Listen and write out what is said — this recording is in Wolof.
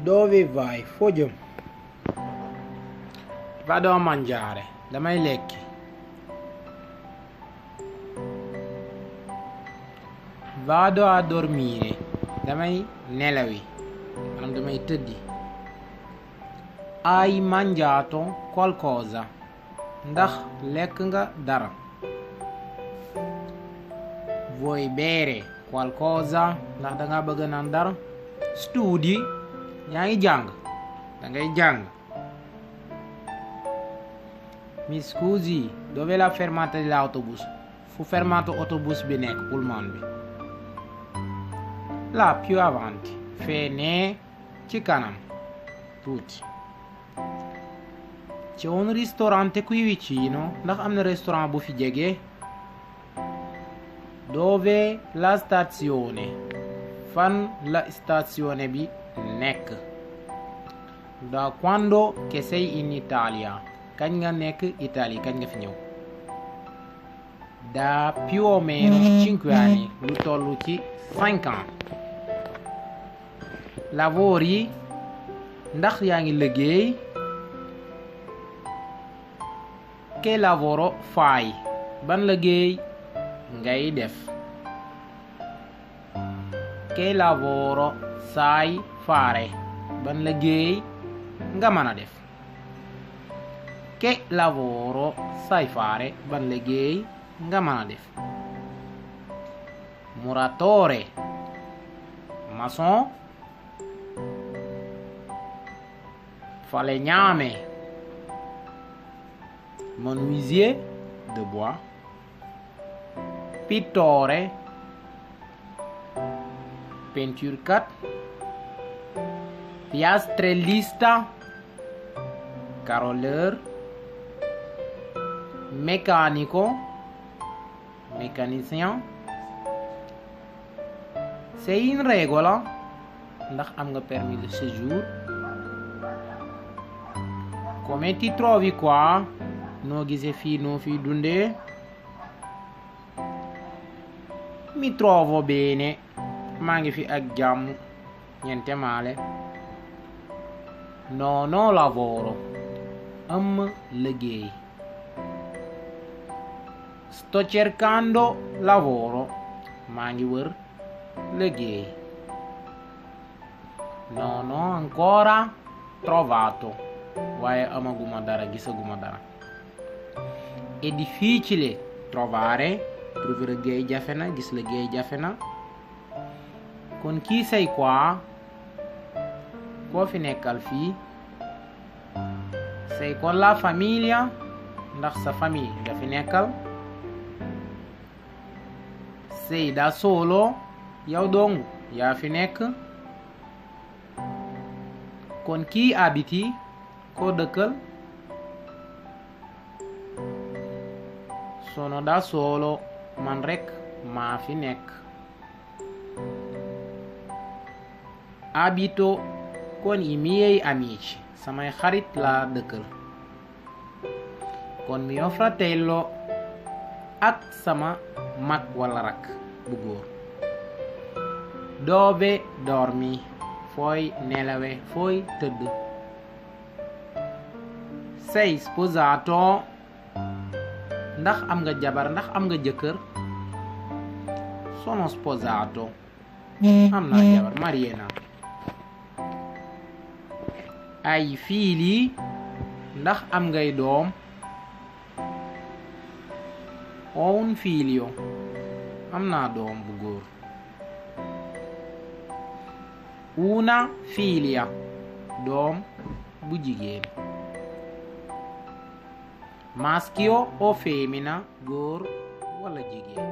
Dove vai? Foo jëm? Vado a mangiare. Damay lekki. Vado a dormire. Damay nelawi. Maanaam damay tëddi. Hai mangiato qualcosa? Ndax lekk nga dara? Vuoi bere qualcosa? Ndax danga bëgg naan dara? Studi? Yaa ngi jàng? Dangay jàng. Mi scusi, dove è la fermata dell'autobus? Fu fermato autobus bi nekk pullman bi. Là più avanti. Fee nee ci kanam tuuti. C'è un ristorante qui vicino? Ndax am na restaurant bu fi jege? Dove la stazione? Fan la stazione bi nekk? Da quando che sei in Italia? Kañ nga nekk Italie? Kañ nga fi ñëw? Da più o meno 5 anni, lu tollu ci 5 ans. Lavori? Ndax yaa ngi liggéey? Che lavoro fai? Ban liggéey ngay def? Che lavoro sai fare? Ban liggéey nga mën a def? Che lavoro sai fare? Ban liggéey nga mën a def? Muratore, maçon, falegname, menuisier de bois, pittore, peinturekat, piastrellista, caroleur, meccanico, mécanicien. Sei in regola? Ndax am nga permis de séjour? Come ti trovi qua? Noo gisee fii noo fi dundee? Mi trovo bene. Maa ngi fi ak jàmm. Niente male. Non ho lavoro. Am liggéey. Sto cercando lavoro. Maa ngi wër liggéey. Non ho ancora trovato. Waaye amaguma dara, gisaguma dara. È difficile trovare. Trouver liggéey jafe na, gis liggéey jafe na. Kon kii say quoi? Koo fi nekkal fii? Sei con la famiglia? Ndax sa famille nga fi nekkal? Sei da solo? Yow dong yaa fi nekk? Kon kii abiti? Koo dëkkal? Sono da solo. Man rekk maa fi nekk. Abito con i miei amici. Samay xarit laa dëkkal. Con mio fratello. Ak sama mag walla rakk bu góor. Dove dormi? Fooy nelawe, fooy tëdd. Sei sposato? Ndax am nga jabar, ndax am nga jëkkër? Sono sposato. Am naa jabar, marié naa. Hai figli? Ndax am ngay doom? Ho un figlio. Am naa doom bu góor. Una figlia. Doom bu jigéen. Maschio o femmina? Góor walla jigéen.